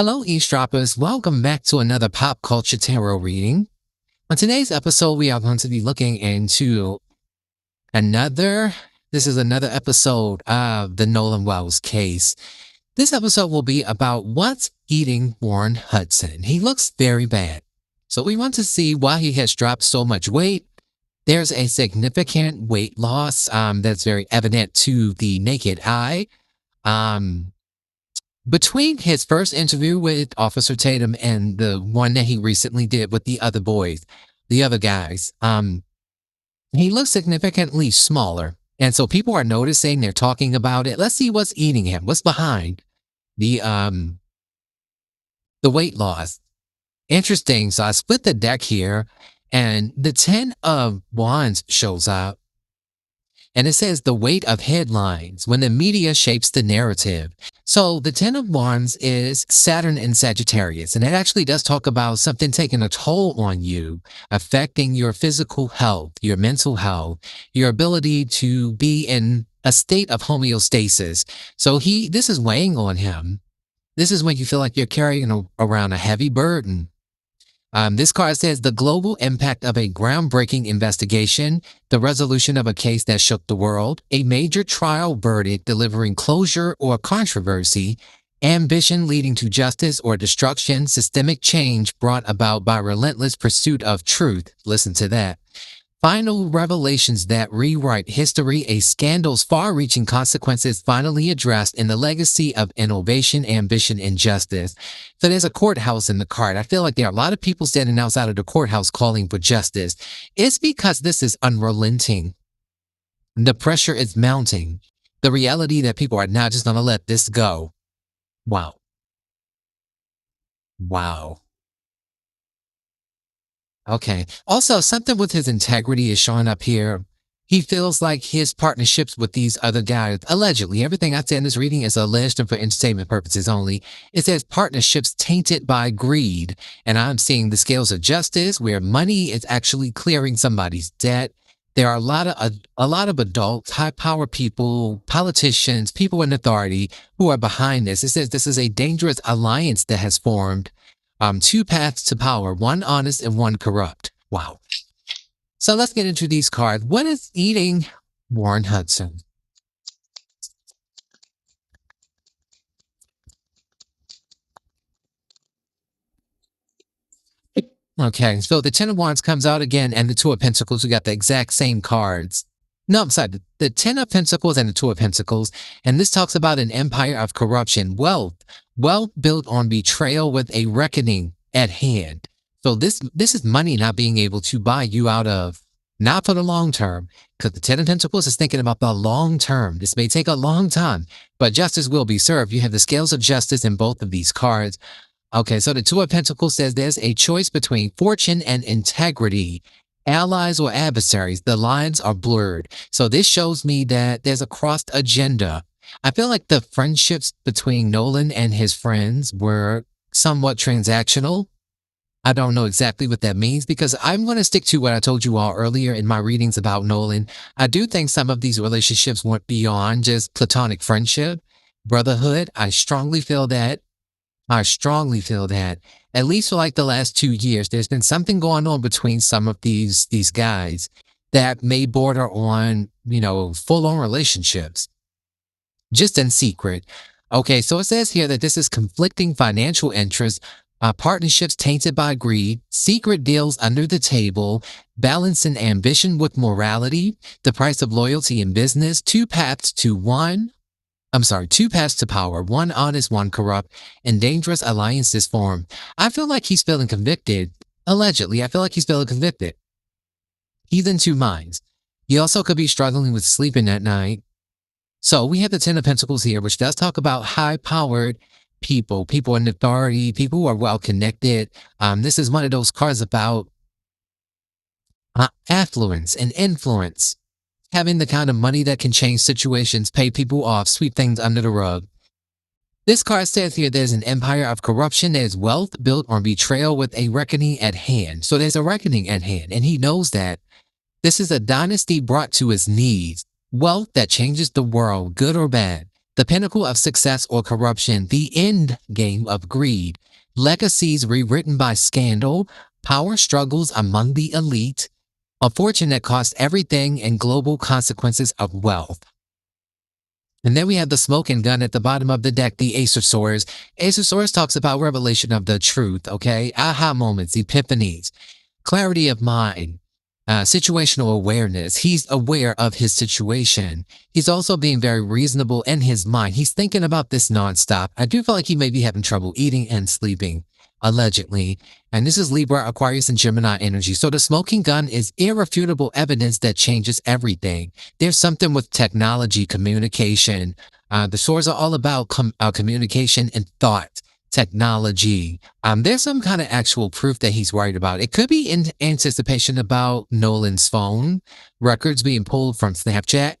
Hello, eavesdroppers. Welcome back to another pop culture tarot reading. On today's episode, we are going to be looking into another. This is another episode of the Nolan Wells case. This episode will be about what's eating Warren Hudson. He looks very bad. So we want to see why he has dropped so much weight. There's a significant weight loss that's very evident to the naked eye. Between his first interview with Officer Tatum and the one that he recently did with the other boys, the other guys, he looks significantly smaller. And so people are noticing, they're talking about it. Let's see what's eating him. What's behind the weight loss. Interesting. So I split the deck here and the 10 of Wands shows up. And it says the weight of headlines when the media shapes the narrative. So the 10 of Wands is Saturn and Sagittarius. And it actually does talk about something taking a toll on you, affecting your physical health, your mental health, your ability to be in a state of homeostasis. So this is weighing on him. This is when you feel like you're carrying around a heavy burden. This card says the global impact of a groundbreaking investigation, the resolution of a case that shook the world, a major trial verdict delivering closure or controversy, ambition leading to justice or destruction, systemic change brought about by relentless pursuit of truth. Listen to that. Final revelations that rewrite history, a scandal's far-reaching consequences finally addressed in the legacy of innovation, ambition, and justice. So there's a courthouse in the card. I feel like there are a lot of people standing outside of the courthouse calling for justice. It's because this is unrelenting. The pressure is mounting. The reality that people are not just going to let this go. Wow. Wow. Okay. Also, something with his integrity is showing up here. He feels like his partnerships with these other guys, allegedly, everything I said in this reading is alleged and for entertainment purposes only. It says partnerships tainted by greed. And I'm seeing the scales of justice where money is actually clearing somebody's debt. There are a lot of adults, high power people, politicians, people in authority who are behind this. It says this is a dangerous alliance that has formed. Two paths to power, one honest and one corrupt. Wow. So let's get into these cards. What is eating Warren Hudson? Okay, so the 10 of Wands comes out again and the 2 of Pentacles. We got the exact same cards. No, I'm sorry, the 10 of Pentacles and the 2 of Pentacles. And this talks about an empire of corruption, wealth built on betrayal with a reckoning at hand. So this is money not being able to buy you out of, not for the long term, because the 10 of Pentacles is thinking about the long term. This may take a long time, but justice will be served. You have the scales of justice in both of these cards. Okay, so the 2 of Pentacles says there's a choice between fortune and integrity. Allies or adversaries, the lines are blurred. So this shows me that there's a crossed agenda. I feel like the friendships between Nolan and his friends were somewhat transactional. I don't know exactly what that means because I'm going to stick to what I told you all earlier in my readings about Nolan. I do think some of these relationships went beyond just platonic friendship, brotherhood. I strongly feel that, at least for like the last 2 years, there's been something going on between some of these guys that may border on, full-on relationships, just in secret. Okay, so it says here that this is conflicting financial interests, partnerships tainted by greed, secret deals under the table, balancing ambition with morality, the price of loyalty in business, two paths to power, one honest, one corrupt, and dangerous alliances formed. I feel like he's feeling convicted. Allegedly, I feel like he's feeling convicted. He's in two minds. He also could be struggling with sleeping at night. So we have the 10 of Pentacles here, which does talk about high-powered people in authority, people who are well-connected. This is one of those cards about affluence and influence. Having the kind of money that can change situations, pay people off, sweep things under the rug. This card says here there's an empire of corruption. There's wealth built on betrayal with a reckoning at hand. So there's a reckoning at hand, and he knows that. This is a dynasty brought to his knees. Wealth that changes the world, good or bad. The pinnacle of success or corruption, the end game of greed, legacies rewritten by scandal, power struggles among the elite, a fortune that cost everything, and global consequences of wealth. And then we have the smoking gun at the bottom of the deck, the Ace of Swords. Ace of Swords talks about revelation of the truth, okay? Aha moments, epiphanies, clarity of mind, situational awareness. He's aware of his situation. He's also being very reasonable in his mind. He's thinking about this nonstop. I do feel like he may be having trouble eating and sleeping, allegedly. And this is Libra, Aquarius, and Gemini energy. So the smoking gun is irrefutable evidence that changes everything. There's something with technology, communication. The swords are all about communication and thought, technology. There's some kind of actual proof that he's worried about. It could be in anticipation about Nolan's phone records being pulled from Snapchat.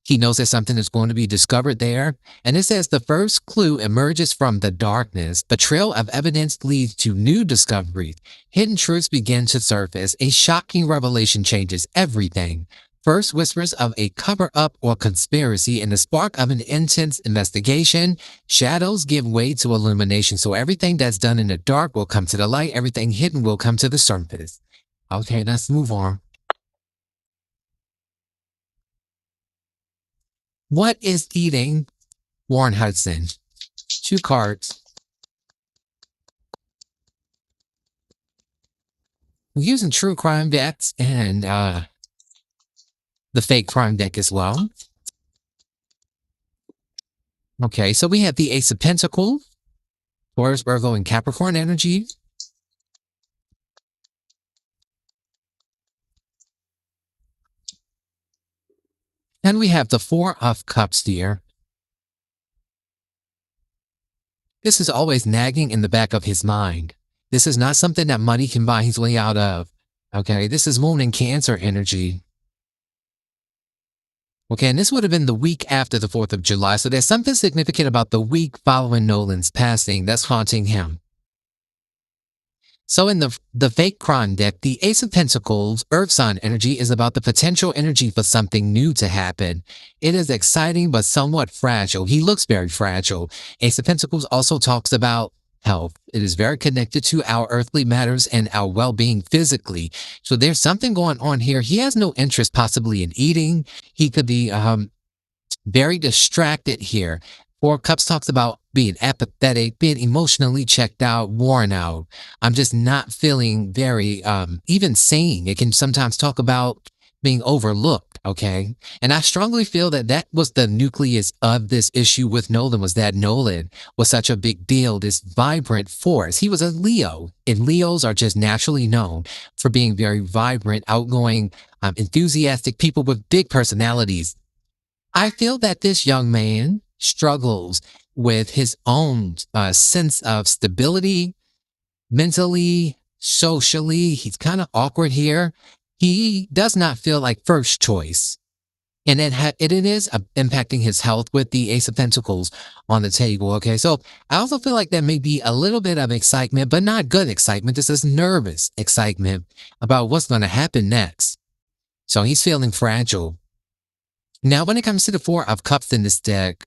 He knows that something is going to be discovered there. And it says the first clue emerges from the darkness. The trail of evidence leads to new discoveries. Hidden truths begin to surface. A shocking revelation changes everything. First whispers of a cover-up or conspiracy in the spark of an intense investigation. Shadows give way to illumination. So everything that's done in the dark will come to the light. Everything hidden will come to the surface. Okay, let's move on. What is eating Warren Hudson? 2 cards. We're using true crime decks and the fake crime deck as well. Okay, so we have the Ace of Pentacles, Taurus, Virgo, and Capricorn energy. And we have the Four of Cups here. This is always nagging in the back of his mind. This is not something that money can buy his way out of. Okay, this is Moon and Cancer energy. Okay, and this would have been the week after the 4th of July, so there's something significant about the week following Nolan's passing that's haunting him. So in the fake crime deck, the Ace of Pentacles, Earth sign energy, is about the potential energy for something new to happen. It is exciting but somewhat fragile. He looks very fragile. Ace of Pentacles also talks about health. It is very connected to our earthly matters and our well-being physically. So there's something going on here. He has no interest possibly in eating. He could be very distracted here. Four of Cups talks about being apathetic, being emotionally checked out, worn out. I'm just not feeling very, even sane. It can sometimes talk about being overlooked, okay? And I strongly feel that that was the nucleus of this issue with Nolan, was that Nolan was such a big deal, this vibrant force. He was a Leo, and Leos are just naturally known for being very vibrant, outgoing, enthusiastic people with big personalities. I feel that this young man struggles with his own sense of stability, mentally, socially. He's kind of awkward here. He does not feel like first choice. And it is impacting his health with the Ace of Pentacles on the table. Okay, so I also feel like there may be a little bit of excitement, but not good excitement. This is nervous excitement about what's going to happen next. So he's feeling fragile. Now, when it comes to the Four of Cups in this deck,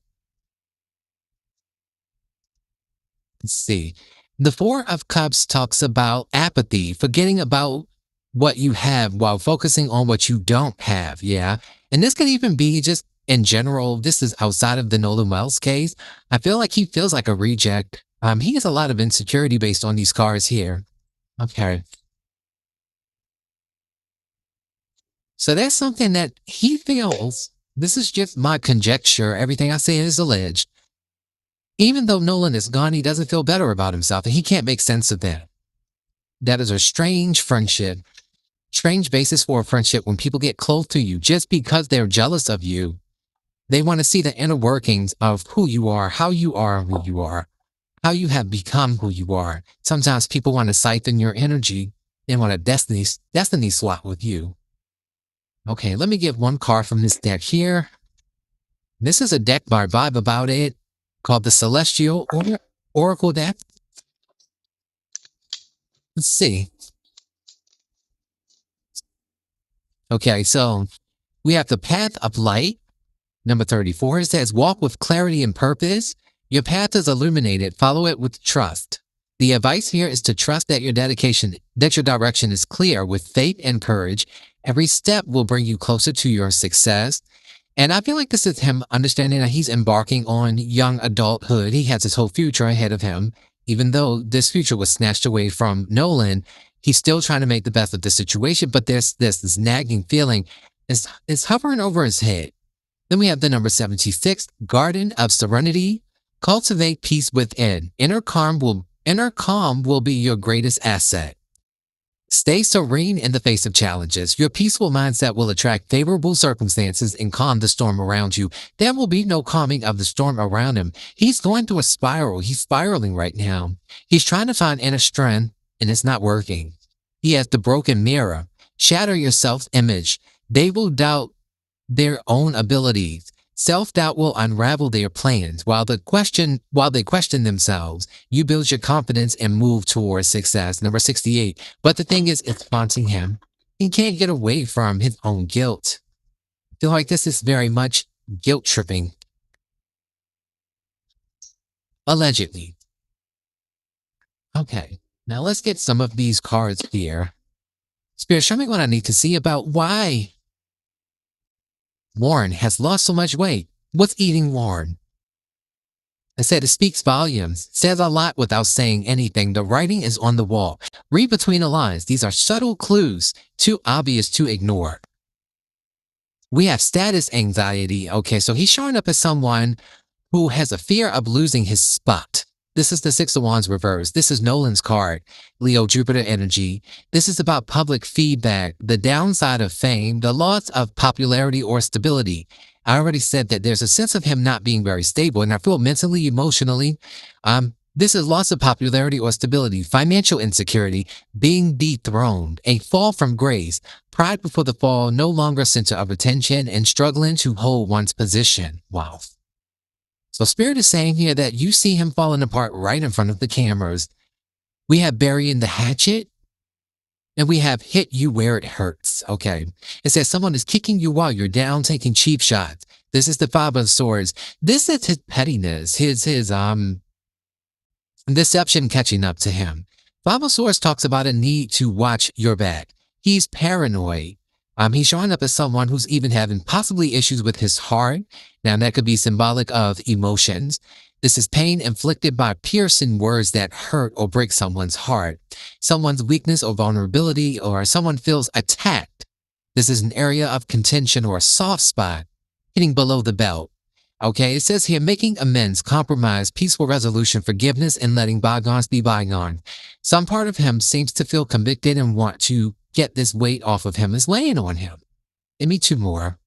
let's see. The Four of Cups talks about apathy, forgetting about what you have while focusing on what you don't have. Yeah. And this could even be just in general. This is outside of the Nolan Wells case. I feel like he feels like a reject. He has a lot of insecurity based on these cards here. Okay. So that's something that he feels. This is just my conjecture. Everything I say is alleged. Even though Nolan is gone, he doesn't feel better about himself, and he can't make sense of that. That is a strange friendship, strange basis for a friendship when people get close to you just because they're jealous of you. They want to see the inner workings of who you are, how you are who you are, how you have become who you are. Sometimes people want to siphon your energy and want a destiny swap with you. Okay, let me get one card from this deck here. This is a deck by Vibe About It called the Celestial Oracle deck. Let's see. Okay, so we have the Path of Light, Number 34, it says, walk with clarity and purpose. Your path is illuminated. Follow it with trust. The advice here is to trust that your direction is clear with faith and courage. Every step will bring you closer to your success. And I feel like this is him understanding that he's embarking on young adulthood. He has his whole future ahead of him. Even though this future was snatched away from Nolan, he's still trying to make the best of the situation, but there's this nagging feeling is hovering over his head. Then we have the number 76, Garden of Serenity. Cultivate peace within. Inner calm will be your greatest asset. Stay serene in the face of challenges. Your peaceful mindset will attract favorable circumstances and calm the storm around you. There will be no calming of the storm around him. He's going through a spiral. He's spiraling right now. He's trying to find inner strength, and it's not working. He has the broken mirror. Shatter your self-image. They will doubt their own abilities. Self-doubt will unravel their plans. While they question themselves, you build your confidence and move towards success. Number 68. But the thing is, it's haunting him. He can't get away from his own guilt. I feel like this is very much guilt tripping. Allegedly. Okay, now let's get some of these cards here. Spirit, show me what I need to see about why Warren has lost so much weight. What's eating Warren? I said it speaks volumes, says a lot without saying anything. The writing is on the wall. Read between the lines. These are subtle clues, too obvious to ignore. We have status anxiety. Okay, so he's showing up as someone who has a fear of losing his spot. This is the Six of Wands reversed. This is Nolan's card, Leo Jupiter energy. This is about public feedback, the downside of fame, the loss of popularity or stability. I already said that there's a sense of him not being very stable, and I feel mentally, emotionally. This is loss of popularity or stability, financial insecurity, being dethroned, a fall from grace, pride before the fall, no longer center of attention, and struggling to hold one's position. Wow. So Spirit is saying here that you see him falling apart right in front of the cameras. We have burying the hatchet, and we have hit you where it hurts. Okay. It says someone is kicking you while you're down, taking cheap shots. This is the Five of Swords. This is his pettiness, his deception catching up to him. Five of Swords talks about a need to watch your back. He's paranoid. He's showing up as someone who's even having possibly issues with his heart. Now, that could be symbolic of emotions. This is pain inflicted by piercing words that hurt or break someone's heart, someone's weakness or vulnerability, or someone feels attacked. This is an area of contention or a soft spot, hitting below the belt. Okay, it says here, making amends, compromise, peaceful resolution, forgiveness, and letting bygones be bygones. Some part of him seems to feel convicted and want to get this weight off of him is laying on him. Give me two more.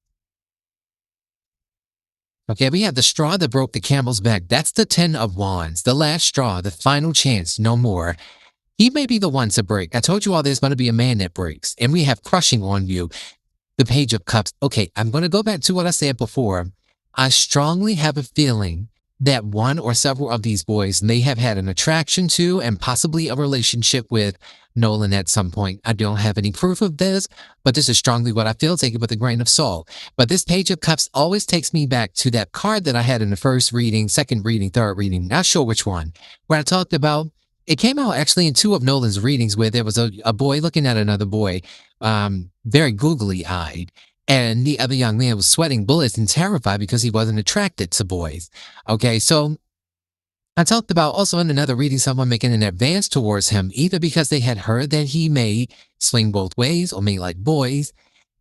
Okay, we have the straw that broke the camel's back. That's the 10 of Wands, the last straw, the final chance, no more. He may be the one to break. I told you all there's going to be a man that breaks, and we have crushing on you. The Page of Cups. Okay, I'm going to go back to what I said before. I strongly have a feeling that one or several of these boys may have had an attraction to and possibly a relationship with Nolan at some point. I don't have any proof of this, but this is strongly what I feel. Take it with a grain of salt. But this Page of Cups always takes me back to that card that I had in the first reading, second reading, third reading, not sure which one, where I talked about, it came out actually in two of Nolan's readings where there was a boy looking at another boy, very googly-eyed. And the other young man was sweating bullets and terrified because he wasn't attracted to boys. Okay, so I talked about also in another reading someone making an advance towards him, either because they had heard that he may swing both ways or may like boys.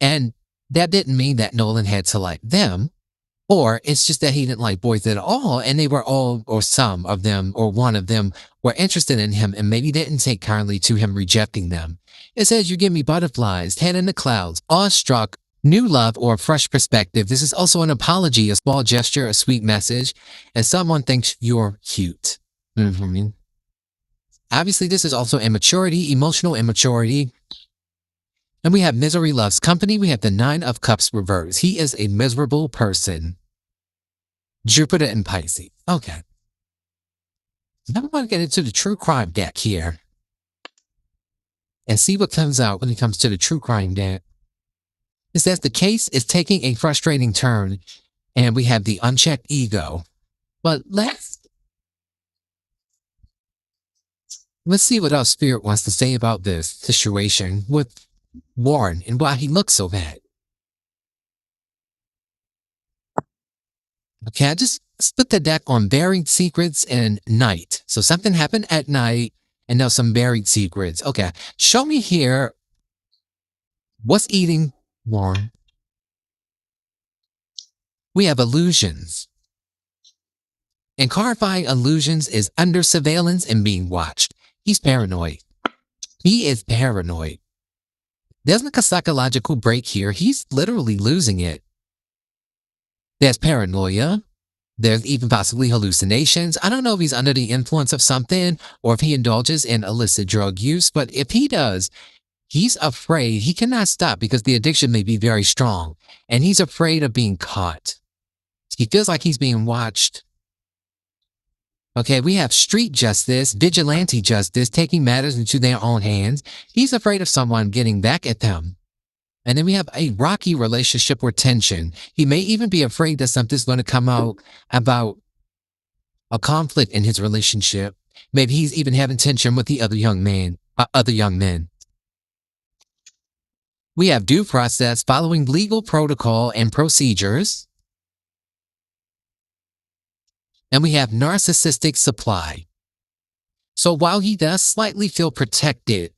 And that didn't mean that Nolan had to like them, or it's just that he didn't like boys at all. And they were all, or some of them, or one of them were interested in him and maybe didn't take kindly to him rejecting them. It says, you give me butterflies, head in the clouds, awestruck, new love or a fresh perspective. This is also an apology, a small gesture, a sweet message, and someone thinks you're cute. Obviously, this is also immaturity, emotional immaturity. And we have misery loves company. We have the 9 of Cups reversed. He is a miserable person. Jupiter and Pisces. Okay. Now I want to get into the true crime deck here and see what comes out when it comes to the true crime deck. It says the case is taking a frustrating turn. And we have the unchecked ego. But let's see what our spirit wants to say about this situation with Warren and why he looks so bad. Okay, I just split the deck on buried secrets and night. So something happened at night and now some buried secrets. Okay, show me here what's eating Warren. We have illusions. And clarifying illusions is under surveillance and being watched. He's paranoid. He is paranoid. There's like a psychological break here. He's literally losing it. There's paranoia. There's even possibly hallucinations. I don't know if he's under the influence of something or if he indulges in illicit drug use, but if he does, he's afraid. He cannot stop because the addiction may be very strong, and he's afraid of being caught. He feels like he's being watched. Okay, we have street justice, vigilante justice, taking matters into their own hands. He's afraid of someone getting back at them. And then we have a rocky relationship or tension. He may even be afraid that something's going to come out about a conflict in his relationship. Maybe he's even having tension with the other young men. We have due process following legal protocol and procedures. And we have narcissistic supply. So while he does slightly feel protected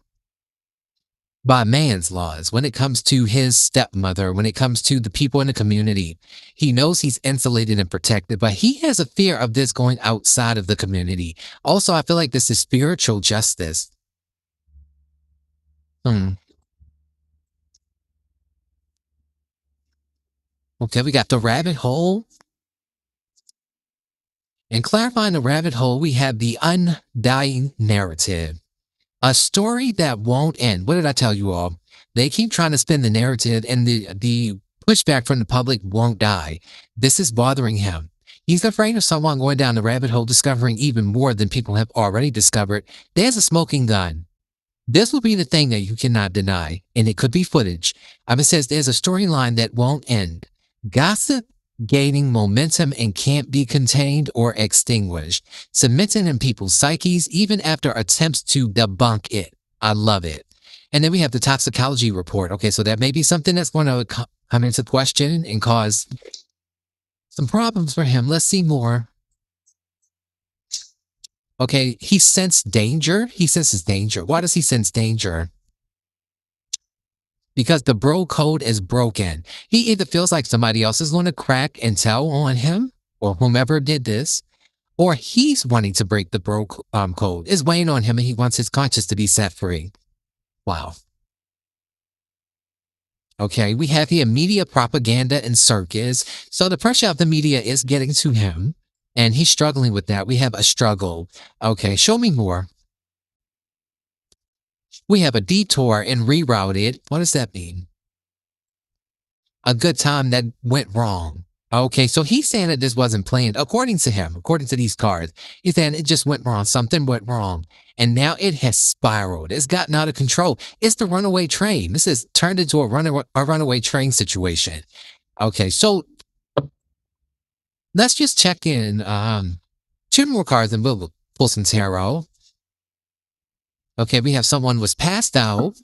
by man's laws when it comes to his stepmother, when it comes to the people in the community, he knows he's insulated and protected, but he has a fear of this going outside of the community. Also, I feel like this is spiritual justice. Okay, we got the rabbit hole. And clarifying the rabbit hole, we have the undying narrative. A story that won't end. What did I tell you all? They keep trying to spin the narrative and the pushback from the public won't die. This is bothering him. He's afraid of someone going down the rabbit hole, discovering even more than people have already discovered. There's a smoking gun. This will be the thing that you cannot deny, and it could be footage. It says there's a storyline that won't end. Gossip gaining momentum and can't be contained or extinguished, cementing in people's psyches even after attempts to debunk it. I love it. And then we have the toxicology report. Okay, so that may be something that's going to come into question and cause some problems for him. Let's see more. Okay, he sensed danger. He senses danger. Why does he sense danger? Because the bro code is broken. He either feels like somebody else is going to crack and tell on him, or whomever did this, or he's wanting to break the bro code. It's weighing on him and he wants his conscience to be set free. Wow. Okay, we have here media propaganda and circus. So the pressure of the media is getting to him, and he's struggling with that. We have a struggle. Okay, show me more. We have a detour and rerouted. What does that mean? A good time that went wrong. Okay, so he's saying that this wasn't planned. According to him, according to these cards, he's saying it just went wrong. Something went wrong. And now it has spiraled. It's gotten out of control. It's the runaway train. This has turned into a runaway train situation. Okay, so let's just check in. Two more cards and we'll pull some tarot. Okay, we have someone was passed out.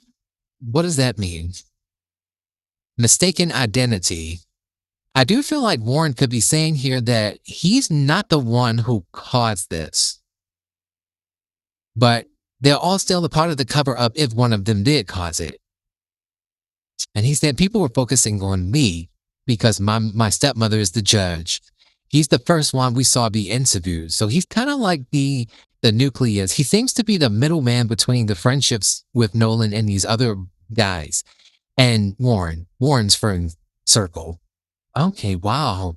What does that mean? Mistaken identity. I do feel like Warren could be saying here that he's not the one who caused this. But they're all still a part of the cover-up if one of them did cause it. And he said people were focusing on me because my stepmother is the judge. He's the first one we saw be interviewed. So he's kind of like the nucleus. He seems to be the middleman between the friendships with Nolan and these other guys and Warren's friend circle. Okay, wow.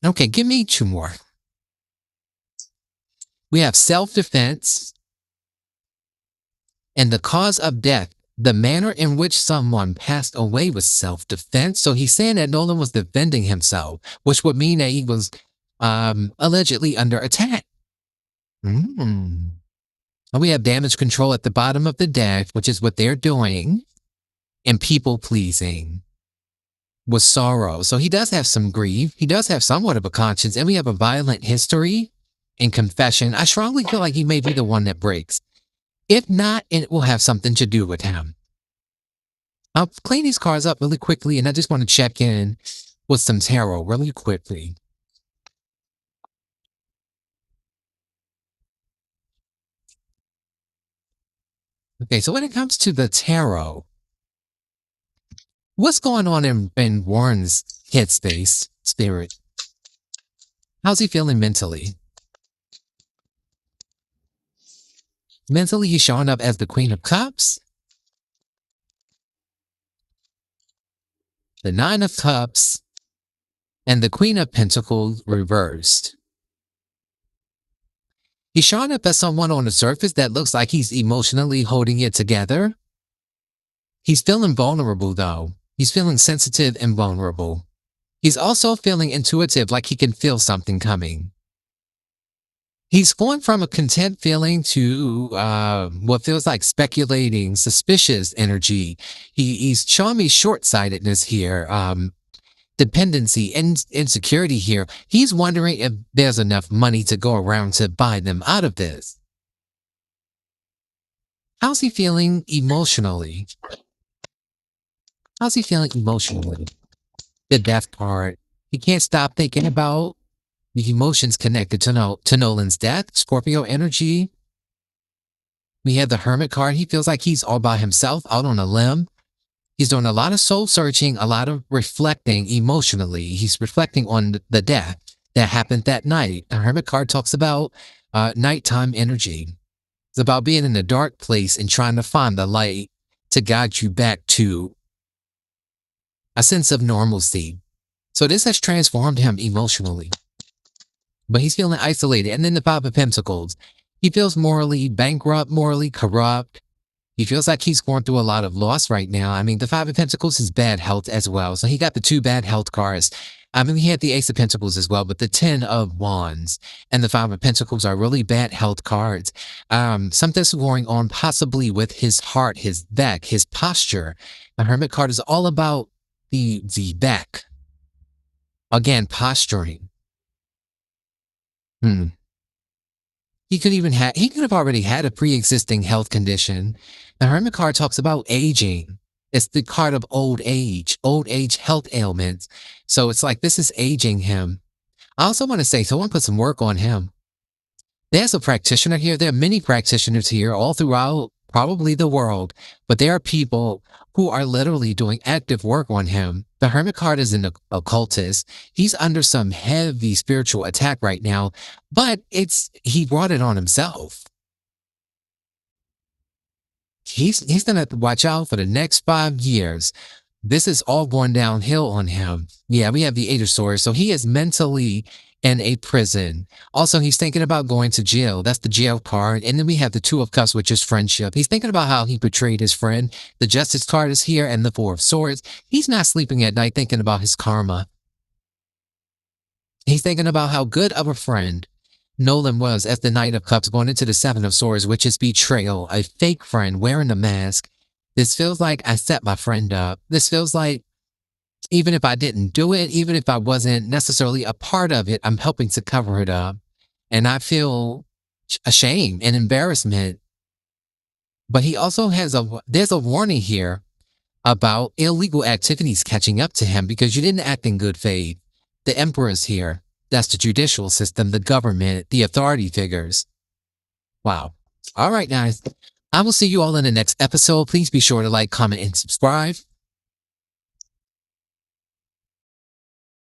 Okay, give me two more. We have self-defense and the cause of death. The manner in which someone passed away was self-defense. So he's saying that Nolan was defending himself, which would mean that he was allegedly under attack. And we have damage control at the bottom of the deck, which is what they're doing, and people pleasing. with sorrow. So he does have some grief. He does have somewhat of a conscience, and we have a violent history and confession. I strongly feel like he may be the one that breaks. If not, it will have something to do with him. I'll clean these cards up really quickly, and I just want to check in with some tarot really quickly. Okay, so when it comes to the tarot, what's going on in Warren's headspace, spirit? How's he feeling mentally? Mentally, he's showing up as the Queen of Cups, the Nine of Cups, and the Queen of Pentacles reversed. He's showing up as someone on the surface that looks like he's emotionally holding it together. He's feeling vulnerable, though. He's feeling sensitive and vulnerable. He's also feeling intuitive, like he can feel something coming. He's going from a content feeling to what feels like speculating, suspicious energy. He's showing me short-sightedness here, dependency and insecurity here. He's wondering if there's enough money to go around to buy them out of this. How's he feeling emotionally? How's he feeling emotionally? The death card. He can't stop thinking about the emotions connected to Nolan's death. Scorpio energy. We have the Hermit card. He feels like he's all by himself, out on a limb. He's doing a lot of soul searching, a lot of reflecting emotionally. He's reflecting on the death that happened that night. The Hermit card talks about nighttime energy. It's about being in a dark place and trying to find the light to guide you back to a sense of normalcy. So this has transformed him emotionally. But he's feeling isolated. And then the Five of Pentacles. He feels morally bankrupt, morally corrupt. He feels like he's going through a lot of loss right now. I mean, the Five of Pentacles is bad health as well. So he got the two bad health cards. I mean, he had the Ace of Pentacles as well, but the Ten of Wands and the Five of Pentacles are really bad health cards. Something's going on possibly with his heart, his back, his posture. The Hermit card is all about the back. Again, posturing. He could have already had a pre-existing health condition. The Hermit card talks about aging. It's the card of old age health ailments. So it's like this is aging him. I also want to say, so I want to put some work on him. There's a practitioner here. There are many practitioners here all throughout probably the world, but there are people who are literally doing active work on him. The Hermit card is an occultist. He's under some heavy spiritual attack right now, but he brought it on himself. He's going to have to watch out for the next 5 years. This is all going downhill on him. Yeah, we have the Eight of Swords. So he is mentally in a prison. Also, he's thinking about going to jail. That's the jail card. And then we have the Two of Cups, which is friendship. He's thinking about how he betrayed his friend. The Justice card is here and the Four of Swords. He's not sleeping at night thinking about his karma. He's thinking about how good of a friend Nolan was as the Knight of Cups going into the Seven of Swords, which is betrayal, a fake friend wearing a mask. This feels like I set my friend up. This feels like even if I didn't do it, even if I wasn't necessarily a part of it, I'm helping to cover it up. And I feel ashamed and embarrassment. But he also there's a warning here about illegal activities catching up to him because you didn't act in good faith. The Emperor's here. That's the judicial system, the government, the authority figures. Wow. All right, guys. I will see you all in the next episode. Please be sure to like, comment, and subscribe.